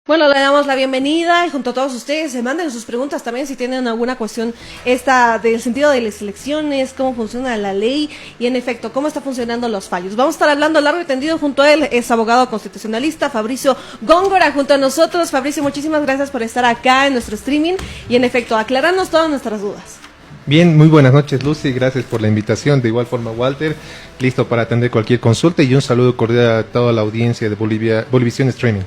Bueno, le damos la bienvenida y junto a todos ustedes se manden sus preguntas también si tienen alguna cuestión del sentido de las elecciones, cómo funciona la ley y en efecto, cómo están funcionando los fallos. Vamos a estar hablando largo y tendido junto a él, es abogado constitucionalista Fabricio Góngora junto a nosotros. Fabricio, muchísimas gracias por estar acá en nuestro streaming y en efecto, aclararnos todas nuestras dudas. Bien, muy buenas noches Lucy, gracias por la invitación, de igual forma Walter, listo para atender cualquier consulta y un saludo cordial a toda la audiencia de Bolivisión Streaming.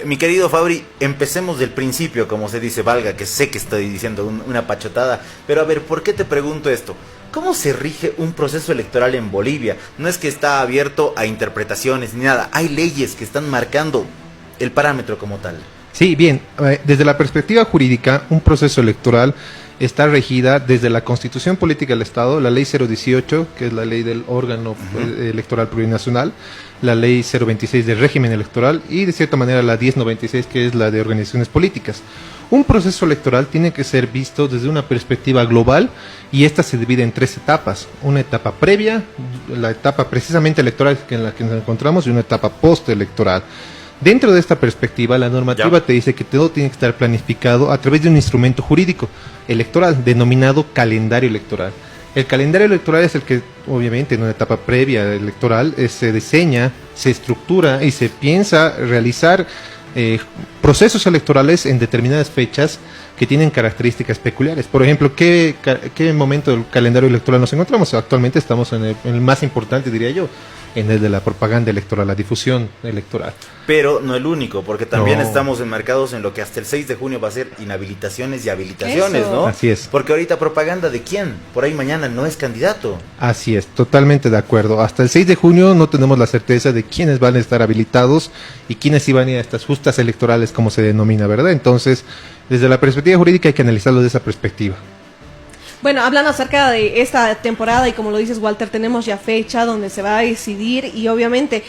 Mi querido Fabri, empecemos del principio, como se dice, valga, que sé que estoy diciendo una pachotada, pero a ver, ¿por qué te pregunto esto? ¿Cómo se rige un proceso electoral en Bolivia? No es que está abierto a interpretaciones ni nada, hay leyes que están marcando el parámetro como tal. Sí, bien, desde la perspectiva jurídica, un proceso electoral está regida desde la Constitución Política del Estado, la Ley 018, que es la ley del órgano electoral plurinacional, la Ley 026 del régimen electoral y de cierta manera la 1096, que es la de organizaciones políticas. Un proceso electoral tiene que ser visto desde una perspectiva global y esta se divide en tres etapas. Una etapa previa, la etapa precisamente electoral en la que nos encontramos, y una etapa postelectoral. Dentro de esta perspectiva, la normativa te dice que todo tiene que estar planificado a través de un instrumento jurídico electoral denominado calendario electoral. El calendario electoral es el que, obviamente, en una etapa previa electoral se diseña, se estructura y se piensa realizar procesos electorales en determinadas fechas que tienen características peculiares. Por ejemplo, ¿qué momento del calendario electoral nos encontramos? Actualmente estamos en el más importante, diría yo, en el de la propaganda electoral, la difusión electoral. Pero no el único, porque también estamos enmarcados en lo que hasta el 6 de junio va a ser inhabilitaciones y habilitaciones, ¿no? Así es. Porque ahorita propaganda de quién, por ahí mañana no es candidato. Así es, totalmente de acuerdo. Hasta el 6 de junio no tenemos la certeza de quiénes van a estar habilitados y quiénes iban a ir a estas justas electorales, como se denomina, ¿verdad? Entonces, desde la perspectiva jurídica hay que analizarlo de esa perspectiva. Bueno, hablando acerca de esta temporada y como lo dices Walter, tenemos ya fecha donde se va a decidir y obviamente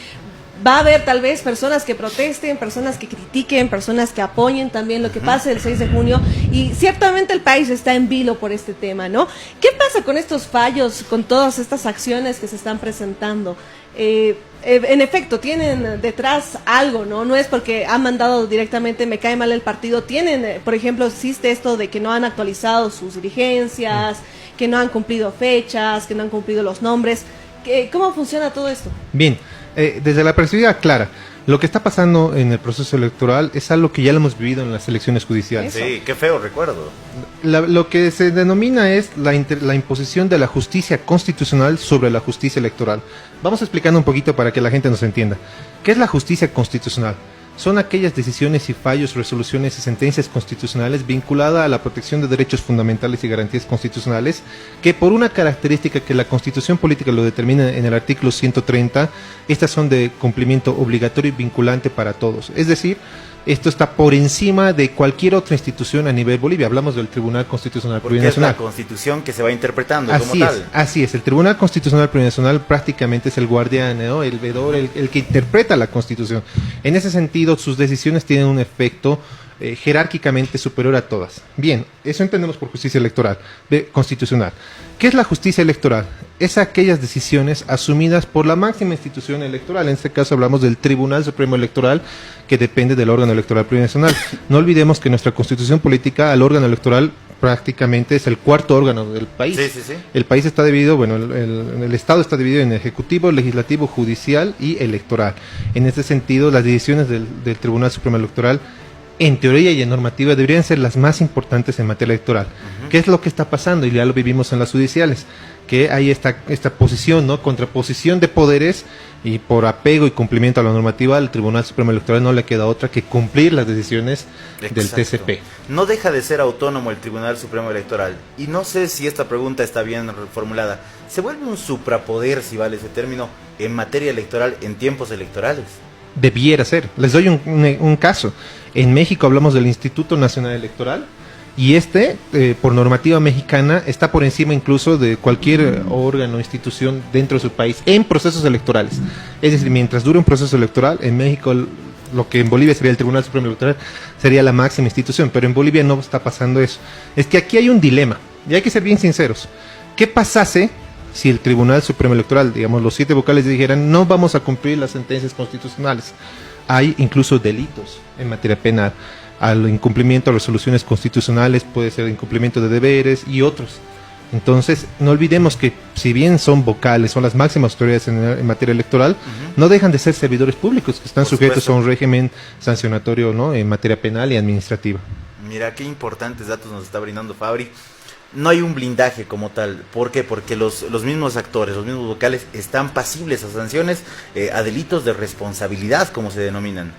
va a haber tal vez personas que protesten, personas que critiquen, personas que apoyen también lo que pase el 6 de junio y ciertamente el país está en vilo por este tema, ¿no? ¿Qué pasa con estos fallos, con todas estas acciones que se están presentando? En efecto, tienen detrás algo, ¿no? No es porque han mandado directamente, me cae mal el partido, tienen, por ejemplo, existe esto de que no han actualizado sus dirigencias, que no han cumplido fechas, que no han cumplido los nombres. ¿Cómo funciona todo esto? Bien, desde la perspectiva clara, lo que está pasando en el proceso electoral es algo que ya lo hemos vivido en las elecciones judiciales. Sí, qué feo recuerdo. Lo que se denomina es la imposición de la justicia constitucional sobre la justicia electoral. Vamos explicando un poquito para que la gente nos entienda. ¿Qué es la justicia constitucional? Son aquellas decisiones y fallos, resoluciones y sentencias constitucionales vinculadas a la protección de derechos fundamentales y garantías constitucionales que por una característica que la Constitución Política lo determina en el artículo 130, estas son de cumplimiento obligatorio y vinculante para todos. Es decir, esto está por encima de cualquier otra institución a nivel Bolivia. Hablamos del Tribunal Constitucional Plurinacional. Porque es la Constitución que se va interpretando como tal. Así es. El Tribunal Constitucional Plurinacional prácticamente es el guardián, ¿no? El veedor, el que interpreta la Constitución. En ese sentido, sus decisiones tienen un efecto jerárquicamente superior a todas. Bien, eso entendemos por justicia electoral, constitucional. ¿Qué es la justicia electoral? Es aquellas decisiones asumidas por la máxima institución electoral. En este caso hablamos del Tribunal Supremo Electoral, que depende del órgano electoral plurinacional. No olvidemos que nuestra Constitución Política, el órgano electoral prácticamente es el cuarto órgano del país. Sí. El país está dividido, bueno, el Estado está dividido en ejecutivo, legislativo, judicial y electoral. En este sentido, las decisiones del Tribunal Supremo Electoral, en teoría y en normativa, deberían ser las más importantes en materia electoral. ¿Qué es lo que está pasando? Y ya lo vivimos en las judiciales, que hay esta posición, ¿no? Contraposición de poderes, y por apego y cumplimiento a la normativa, al Tribunal Supremo Electoral no le queda otra que cumplir las decisiones del TSP. No deja de ser autónomo el Tribunal Supremo Electoral, y no sé si esta pregunta está bien formulada. ¿Se vuelve un suprapoder, si vale ese término, en materia electoral en tiempos electorales? Debiera ser. Les doy un caso. En México hablamos del Instituto Nacional Electoral y por normativa mexicana, está por encima incluso de cualquier órgano o institución dentro de su país en procesos electorales. Es decir, mientras dure un proceso electoral, en México lo que en Bolivia sería el Tribunal Supremo Electoral sería la máxima institución, pero en Bolivia no está pasando eso. Es que aquí hay un dilema y hay que ser bien sinceros. ¿Qué pasase si el Tribunal Supremo Electoral, digamos los 7 vocales, dijeran no vamos a cumplir las sentencias constitucionales? hay incluso delitos en materia penal. Al incumplimiento de resoluciones constitucionales puede ser incumplimiento de deberes y otros. Entonces, no olvidemos que si bien son vocales, son las máximas autoridades en materia electoral, no dejan de ser servidores públicos que están sujetos a un régimen sancionatorio, ¿no?, en materia penal y administrativa. Mira, qué importantes datos nos está brindando Fabri. No hay un blindaje como tal. ¿Por qué? Porque los mismos actores, los mismos vocales están pasibles a sanciones, a delitos de responsabilidad, como se denominan.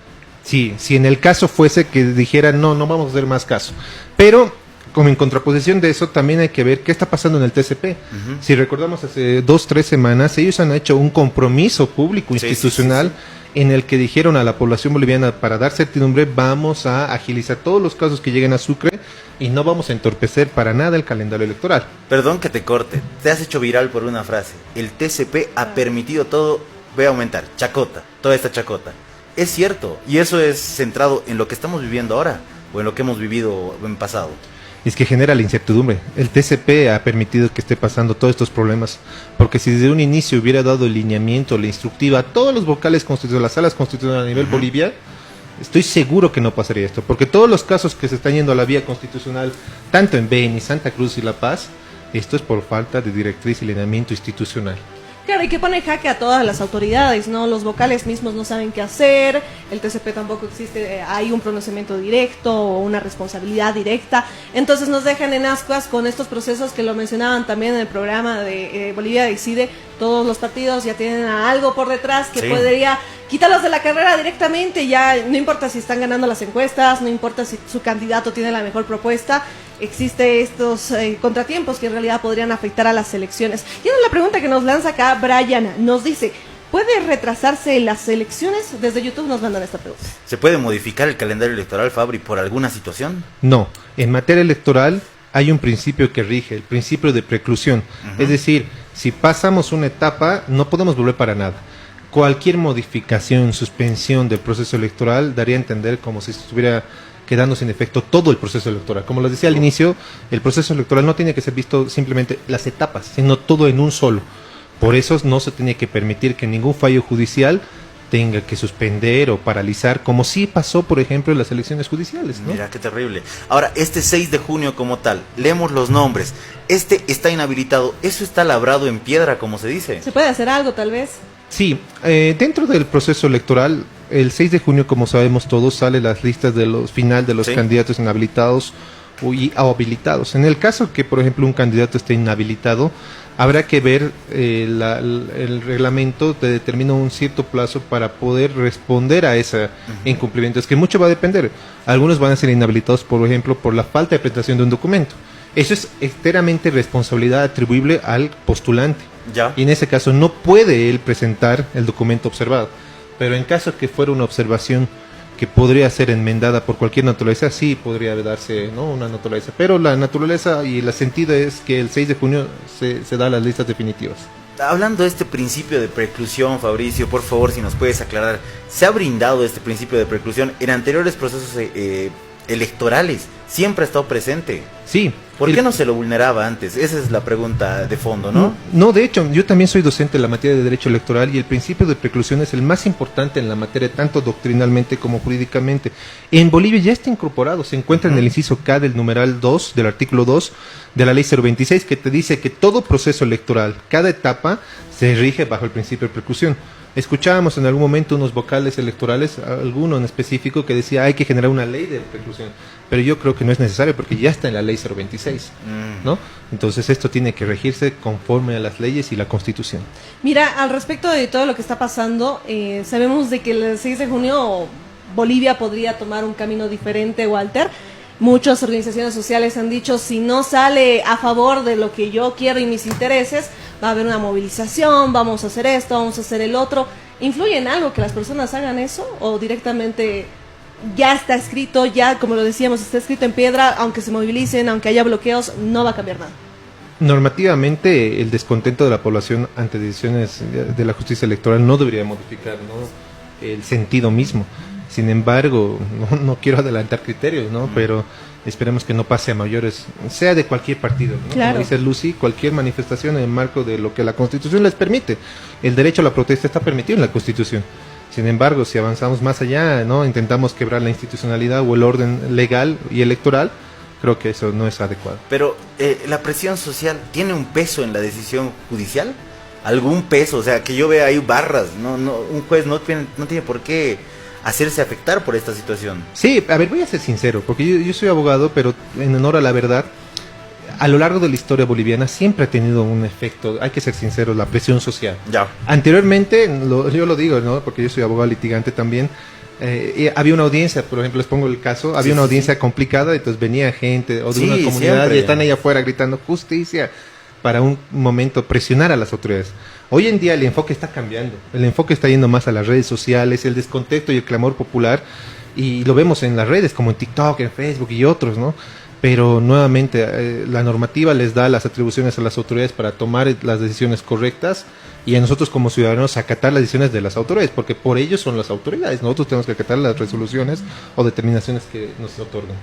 Sí, si en el caso fuese que dijeran no vamos a hacer más caso. Pero, como en contraposición de eso, también hay que ver qué está pasando en el TCP. Si recordamos, hace 2-3 semanas, ellos han hecho un compromiso público institucional en el que dijeron a la población boliviana, para dar certidumbre, vamos a agilizar todos los casos que lleguen a Sucre y no vamos a entorpecer para nada el calendario electoral. Perdón que te corte, te has hecho viral por una frase. El TCP ha permitido todo, voy a aumentar, chacota, toda esta chacota. Es cierto, y eso es centrado en lo que estamos viviendo ahora, o en lo que hemos vivido en pasado. Es que genera la incertidumbre. El TCP ha permitido que esté pasando todos estos problemas, porque si desde un inicio hubiera dado el lineamiento, la instructiva a todos los vocales constitucionales, las salas constitucionales a nivel Bolivia, estoy seguro que no pasaría esto, porque todos los casos que se están yendo a la vía constitucional, tanto en Beni, Santa Cruz y La Paz, esto es por falta de directriz y lineamiento institucional. Claro, y que pone en jaque a todas las autoridades, ¿no? Los vocales mismos no saben qué hacer, el TCP tampoco existe, hay un pronunciamiento directo o una responsabilidad directa, entonces nos dejan en ascuas con estos procesos que lo mencionaban también en el programa de Bolivia Decide. Todos los partidos ya tienen algo por detrás que podría quitarlos de la carrera directamente, ya no importa si están ganando las encuestas, no importa si su candidato tiene la mejor propuesta, existe estos contratiempos que en realidad podrían afectar a las elecciones. Y es la pregunta que nos lanza acá Brian, nos dice, ¿puede retrasarse las elecciones? Desde YouTube nos mandan esta pregunta. ¿Se puede modificar el calendario electoral, Fabri, por alguna situación? No, en materia electoral hay un principio que rige, el principio de preclusión. Es decir, si pasamos una etapa, no podemos volver para nada. Cualquier modificación, suspensión del proceso electoral daría a entender como si estuviera quedando sin efecto todo el proceso electoral. Como les decía al inicio, el proceso electoral no tiene que ser visto simplemente las etapas, sino todo en un solo. Por eso no se tiene que permitir que ningún fallo judicial tenga que suspender o paralizar, como sí pasó, por ejemplo, en las elecciones judiciales, ¿no? Mira, qué terrible. Ahora, este 6 de junio como tal, leemos los nombres. Este está inhabilitado, eso está labrado en piedra, como se dice. ¿Se puede hacer algo, tal vez? Sí, dentro del proceso electoral, el 6 de junio, como sabemos todos, sale las listas de los final de los candidatos inhabilitados o habilitados. En el caso que, por ejemplo, un candidato esté inhabilitado, habrá que ver el reglamento te determina un cierto plazo para poder responder a ese incumplimiento. Es que mucho va a depender. Algunos van a ser inhabilitados, por ejemplo, por la falta de presentación de un documento. Eso es enteramente responsabilidad atribuible al postulante. Y en ese caso no puede él presentar el documento observado. Pero en caso que fuera una observación que podría ser enmendada por cualquier naturaleza, sí podría darse, ¿no?, una naturaleza. Pero la naturaleza y el sentido es que el 6 de junio se da las listas definitivas. Hablando de este principio de preclusión, Fabricio, por favor, si nos puedes aclarar, ¿se ha brindado este principio de preclusión en anteriores procesos electorales? ¿Siempre ha estado presente? Sí. ¿Por qué no se lo vulneraba antes? Esa es la pregunta de fondo, ¿no? No, de hecho, yo también soy docente en la materia de Derecho Electoral y el principio de preclusión es el más importante en la materia, tanto doctrinalmente como jurídicamente. En Bolivia ya está incorporado, se encuentra en el inciso K del numeral 2, del artículo 2 de la ley 026, que te dice que todo proceso electoral, cada etapa, se rige bajo el principio de preclusión. Escuchábamos en algún momento unos vocales electorales, alguno en específico, que decía hay que generar una ley de preclusión, pero yo creo que no es necesario porque ya está en la ley 026, ¿no? Entonces esto tiene que regirse conforme a las leyes y la Constitución. Mira, al respecto de todo lo que está pasando, sabemos de que el 6 de junio Bolivia podría tomar un camino diferente, Walter. Muchas organizaciones sociales han dicho, si no sale a favor de lo que yo quiero y mis intereses, va a haber una movilización, vamos a hacer esto, vamos a hacer el otro. ¿Influye en algo que las personas hagan eso? ¿O directamente ya está escrito, ya como lo decíamos, está escrito en piedra, aunque se movilicen, aunque haya bloqueos, no va a cambiar nada? Normativamente, el descontento de la población ante decisiones de la justicia electoral no debería modificar, ¿no?, el sentido mismo. Sin embargo, no quiero adelantar criterios, ¿no? Pero esperemos que no pase a mayores, sea de cualquier partido, ¿no? Claro. Como dice Lucy, cualquier manifestación en el marco de lo que la Constitución les permite. El derecho a la protesta está permitido en la Constitución. Sin embargo, si avanzamos más allá, ¿no? Intentamos quebrar la institucionalidad o el orden legal y electoral, creo que eso no es adecuado. Pero la presión social tiene un peso en la decisión judicial, algún peso, o sea, que yo vea ahí barras, un juez no tiene por qué hacerse afectar por esta situación. Sí, a ver, voy a ser sincero, porque yo soy abogado, pero en honor a la verdad, a lo largo de la historia boliviana siempre ha tenido un efecto, hay que ser sinceros, la presión social. Ya. Anteriormente, yo lo digo, ¿no? Porque yo soy abogado litigante también, había una audiencia, por ejemplo, les pongo el caso, había una audiencia complicada, entonces venía gente o de una comunidad siempre. Y están ahí afuera gritando justicia para un momento presionar a las autoridades. Hoy en día el enfoque está cambiando, el enfoque está yendo más a las redes sociales, el descontento y el clamor popular, y lo vemos en las redes como en TikTok, en Facebook y otros, ¿no? Pero nuevamente la normativa les da las atribuciones a las autoridades para tomar las decisiones correctas y a nosotros como ciudadanos acatar las decisiones de las autoridades, porque por ellos son las autoridades, nosotros tenemos que acatar las resoluciones o determinaciones que nos otorgan.